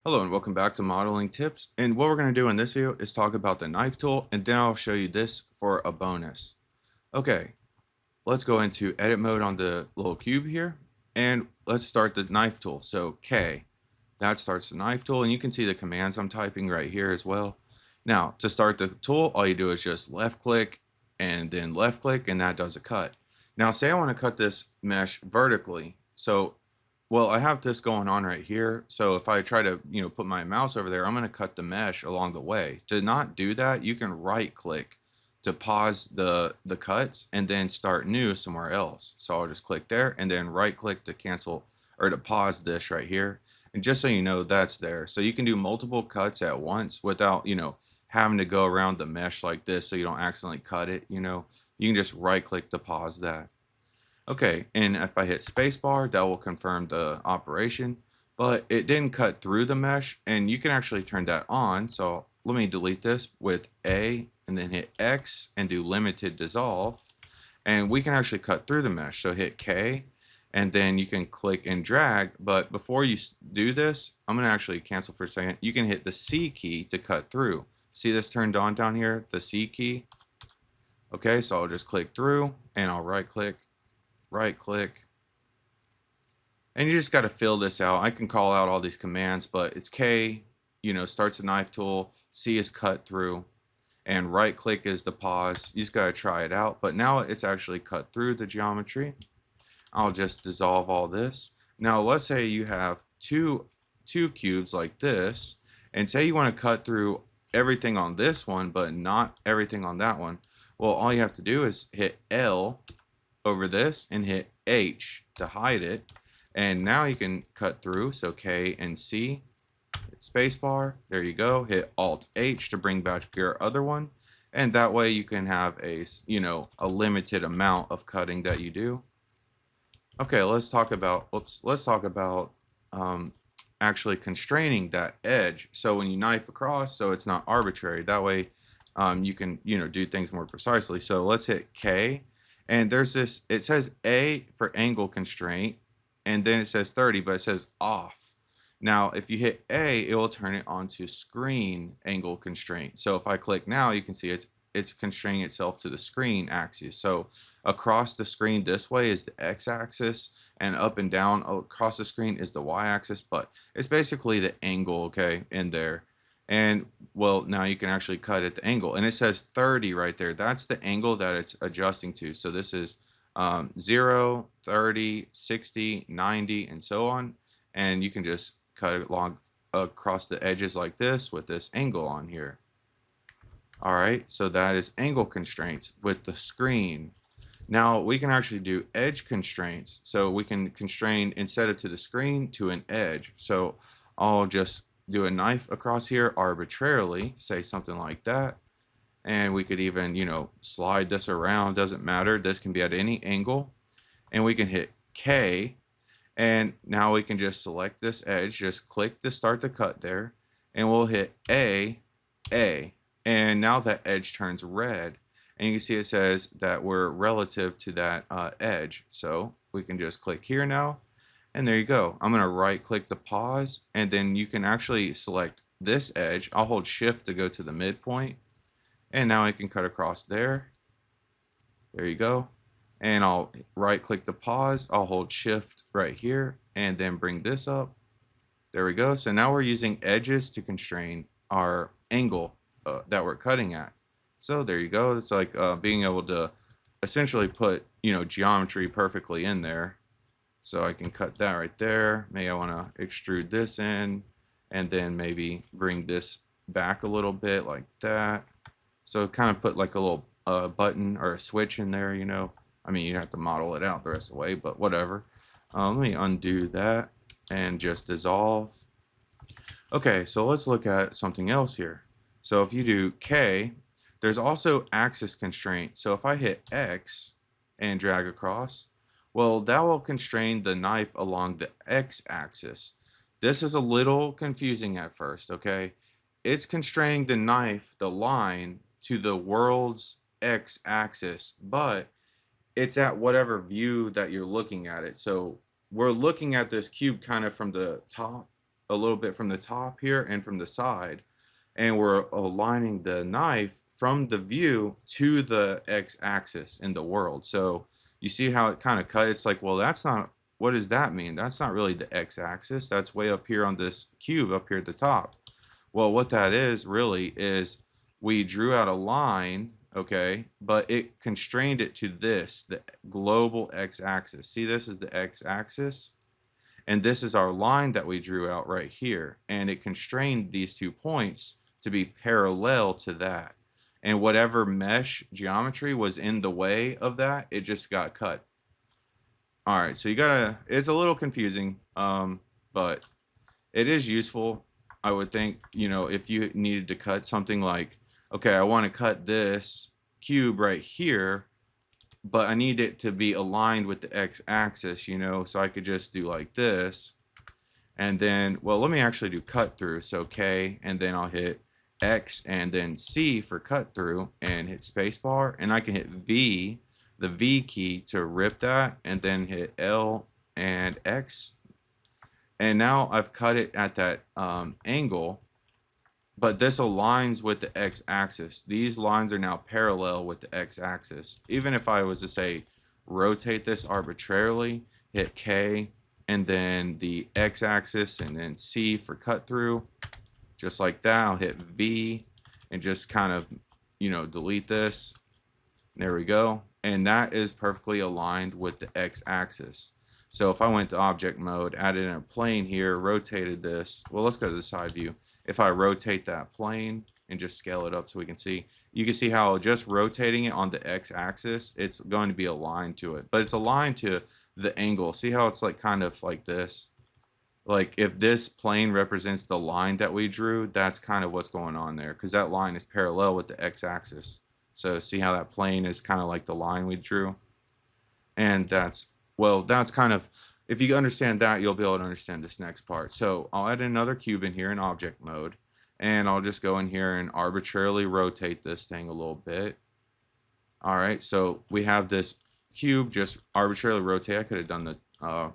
Hello and welcome back to Modeling Tips. And what we're going to do in this video is talk about the knife tool, and then I'll show you this for a bonus. Okay, let's go into edit mode on the little cube here, and let's start the knife tool. So K, that starts the knife tool, and you can see the commands I'm typing right here as well. Now, to start the tool, all you do is just left click and then left click, and that does a cut. Now, say I want to cut this mesh vertically. Well, I have this going on right here. So if I try to, put my mouse over there, I'm going to cut the mesh along the way. To not do that, you can right click to pause the cuts and then start new somewhere else. So I'll just click there and then right click to cancel or to pause this right here. And just so you know, that's there. So you can do multiple cuts at once without, having to go around the mesh like this so you don't accidentally cut it. You can just right click to pause that. Okay, and if I hit spacebar, that will confirm the operation, but it didn't cut through the mesh, and you can actually turn that on. So let me delete this with A and then hit X and do limited dissolve, and we can actually cut through the mesh. So hit K, and then you can click and drag, but before you do this, I'm gonna actually cancel for a second. You can hit the C key to cut through. See this turned on down here, the C key? Okay, so I'll just click through, and I'll right click, and you just got to fill this out. I can call out all these commands, but it's K, starts the knife tool, C is cut through, and right click is the pause. You just got to try it out, but now it's actually cut through the geometry. I'll just dissolve all this. Now let's say you have two cubes like this, and say you want to cut through everything on this one, but not everything on that one. Well, all you have to do is hit L over this and hit H to hide it, and now you can cut through. So K and C, hit spacebar, there you go, hit Alt H to bring back your other one, and that way you can have a limited amount of cutting that you do. Okay, let's talk about actually constraining that edge. So when you knife across, so it's not arbitrary, that way you can do things more precisely. So let's hit K, and there's this, it says A for angle constraint, and then it says 30, but it says off. Now if you hit A, it will turn it on to screen angle constraint. So if I click now, you can see it's constraining itself to the screen axis. So across the screen this way is the x-axis, and up and down across the screen is the y-axis, but it's basically the angle, okay, in there. And well, now you can actually cut at the angle, and it says 30 right there. That's the angle that it's adjusting to. So this is 0, 30, 60, 90, and so on. And you can just cut it along across the edges like this with this angle on here. All right, so that is angle constraints with the screen. Now we can actually do edge constraints. So we can constrain instead of to the screen to an edge. So I'll just do a knife across here arbitrarily, say something like that. And we could even, slide this around, doesn't matter. This can be at any angle. And we can hit K. And now we can just select this edge, just click to start the cut there. And we'll hit A. And now that edge turns red. And you can see it says that we're relative to that edge. So we can just click here now. And there you go. I'm going to right click to pause, and then you can actually select this edge. I'll hold shift to go to the midpoint, and now I can cut across there. There you go. And I'll right click to pause. I'll hold shift right here and then bring this up. There we go. So now we're using edges to constrain our angle that we're cutting at. So there you go. It's like being able to essentially put geometry perfectly in there. So I can cut that right there. Maybe I want to extrude this in, and then maybe bring this back a little bit like that. So kind of put like a little button or a switch in there, I mean, you have to model it out the rest of the way, but whatever. Let me undo that and just dissolve. Okay, so let's look at something else here. So if you do K, there's also axis constraint. So if I hit X and drag across, well, that will constrain the knife along the x-axis. This is a little confusing at first, okay? It's constraining the knife, the line, to the world's x-axis, but it's at whatever view that you're looking at it. So we're looking at this cube kind of from the top a little bit from the top here and from the side, and we're aligning the knife from the view to the x-axis in the world. So you see how it kind of cut? It's like, well, that's not, what does that mean? That's not really the x-axis. That's way up here on this cube up here at the top. Well, what that is really is we drew out a line, okay, but it constrained it to this, the global x-axis. See, this is the x-axis, and this is our line that we drew out right here, and it constrained these 2 points to be parallel to that. And whatever mesh geometry was in the way of that, it just got cut. All right, so you gotta, it's a little confusing, but it is useful. I would think, you know, if you needed to cut something like, okay, I want to cut this cube right here, but I need it to be aligned with the x-axis, you know, so I could just do like this. And then, well, let me actually do cut through. So K, and then I'll hit X and then C for cut through and hit spacebar. And I can hit V, the V key, to rip that, and then hit L and X. And now I've cut it at that angle, but this aligns with the x-axis. These lines are now parallel with the x-axis. Even if I was to say rotate this arbitrarily, hit K, and then the x-axis, and then C for cut through, just like that. I'll hit V and just kind of, you know, delete this. There we go. And that is perfectly aligned with the x-axis. So if I went to object mode, added in a plane here, rotated this, well, let's go to the side view. If I rotate that plane and just scale it up so we can see, you can see how just rotating it on the x-axis, it's going to be aligned to it, but it's aligned to the angle. See how it's like kind of like this? Like if this plane represents the line that we drew, that's kind of what's going on there, because that line is parallel with the x-axis. So see how that plane is kind of like the line we drew? And that's, well, that's kind of, if you understand that, you'll be able to understand this next part. So I'll add another cube in here in object mode, and I'll just go in here and arbitrarily rotate this thing a little bit. All right, so we have this cube just arbitrarily rotate. I could have done the, I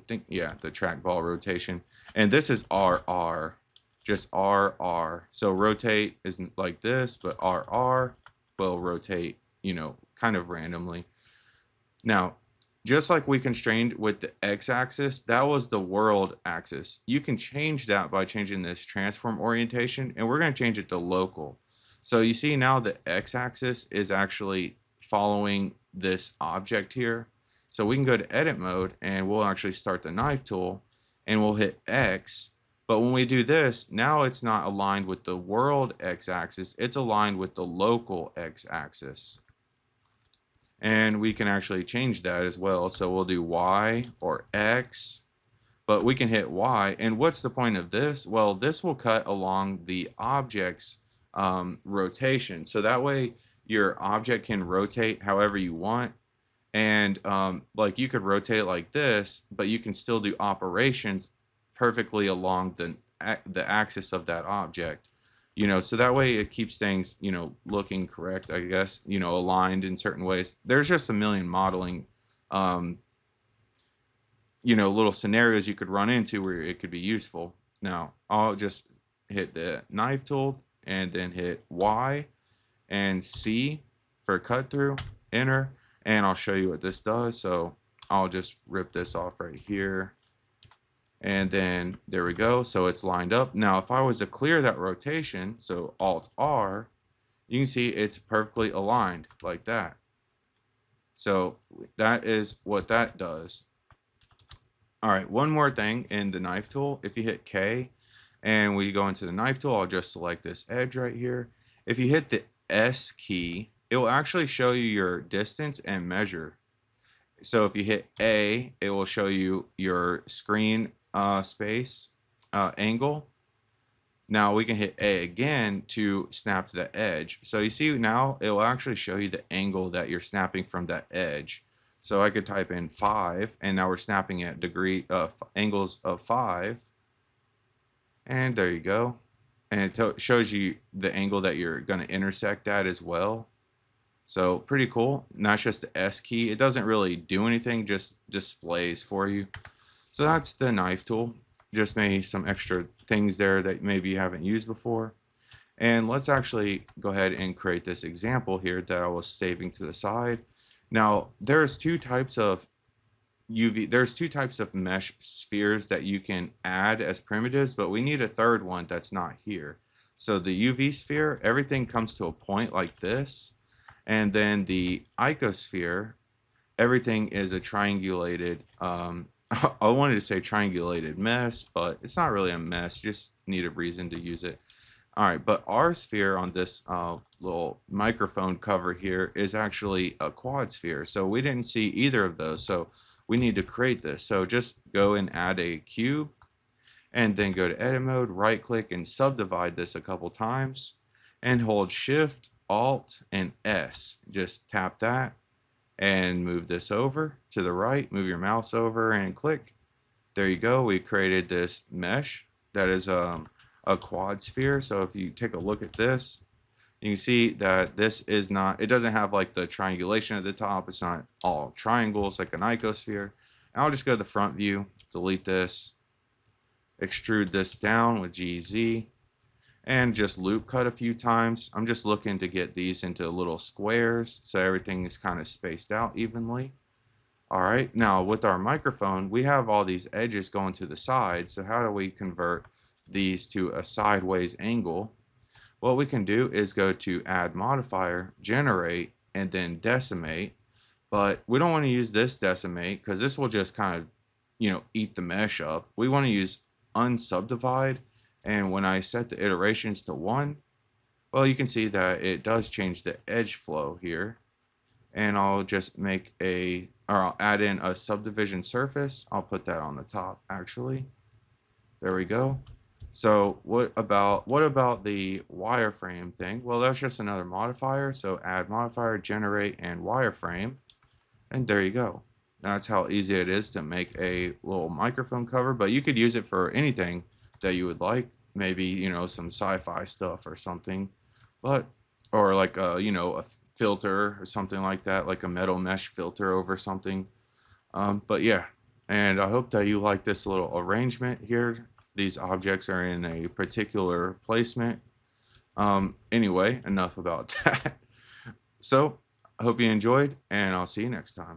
think, yeah, the trackball rotation. And this is RR, just RR. So rotate isn't like this, but RR will rotate, you know, kind of randomly. Now, just like we constrained with the x-axis, that was the world axis. You can change that by changing this transform orientation, and we're going to change it to local. So you see now the x-axis is actually following this object here. So we can go to edit mode, and we'll actually start the knife tool, and we'll hit X. But when we do this, now it's not aligned with the world x-axis, it's aligned with the local x-axis. And we can actually change that as well. So we'll do Y or X, but we can hit Y. And what's the point of this? Well, this will cut along the object's rotation. So that way your object can rotate however you want. And like you could rotate it like this, but you can still do operations perfectly along the axis of that object. You know, so that way it keeps things, you know, looking correct, I guess, you know, aligned in certain ways. There's just a million modeling, you know, little scenarios you could run into where it could be useful. Now, I'll just hit the knife tool and then hit Y and C for cut through, enter, and I'll show you what this does. So I'll just rip this off right here. And then there we go. So it's lined up. Now, if I was to clear that rotation, so Alt R, you can see it's perfectly aligned like that. So that is what that does. All right, one more thing in the knife tool. If you hit K and we go into the knife tool, I'll just select this edge right here. If you hit the S key, it will actually show you your distance and measure. So if you hit A, it will show you your screen space angle. Now we can hit A again to snap to the edge. So you see now it will actually show you the angle that you're snapping from that edge. So I could type in 5, and now we're snapping at angles of 5. And there you go. And it shows you the angle that you're going to intersect at as well. So pretty cool. And that's just the S key. It doesn't really do anything, just displays for you. So that's the knife tool. just maybe some extra things there that maybe you haven't used before. And let's actually go ahead and create this example here that I was saving to the side. Now, there's two types of mesh spheres that you can add as primitives, but we need a third one that's not here. So the UV sphere, everything comes to a point like this. And then the icosphere, everything is a triangulated, I wanted to say triangulated mesh, but it's not really a mesh, just need a reason to use it. All right, but our sphere on this little microphone cover here is actually a quad sphere. So we didn't see either of those. So we need to create this. So just go and add a cube and then go to edit mode, right click and subdivide this a couple times and hold Shift, Alt, and S. Just tap that and move this over to the right, move your mouse over and click. There you go. We created this mesh that is a quad sphere. So if you take a look at this, you can see that this is not, it doesn't have like the triangulation at the top. It's not all triangles like an icosphere. And I'll just go to the front view, delete this, extrude this down with GZ, and just loop cut a few times. I'm just looking to get these into little squares so everything is kind of spaced out evenly. All right, now with our microphone, we have all these edges going to the side. So how do we convert these to a sideways angle? What we can do is go to add modifier, generate, and then decimate. But we don't want to use this decimate because this will just kind of, eat the mesh up. We want to use unsubdivide. And when I set the iterations to 1, well, you can see that it does change the edge flow here. And I'll just I'll add in a subdivision surface. I'll put that on the top actually. There we go. So what about the wireframe thing? Well, that's just another modifier. So add modifier, generate, and wireframe. And there you go. That's how easy it is to make a little microphone cover, but you could use it for anything that you would like. Maybe, some sci-fi stuff or something, or like a filter or something like that, like a metal mesh filter over something. But yeah, and I hope that you like this little arrangement here. These objects are in a particular placement. Anyway, enough about that. So I hope you enjoyed, and I'll see you next time.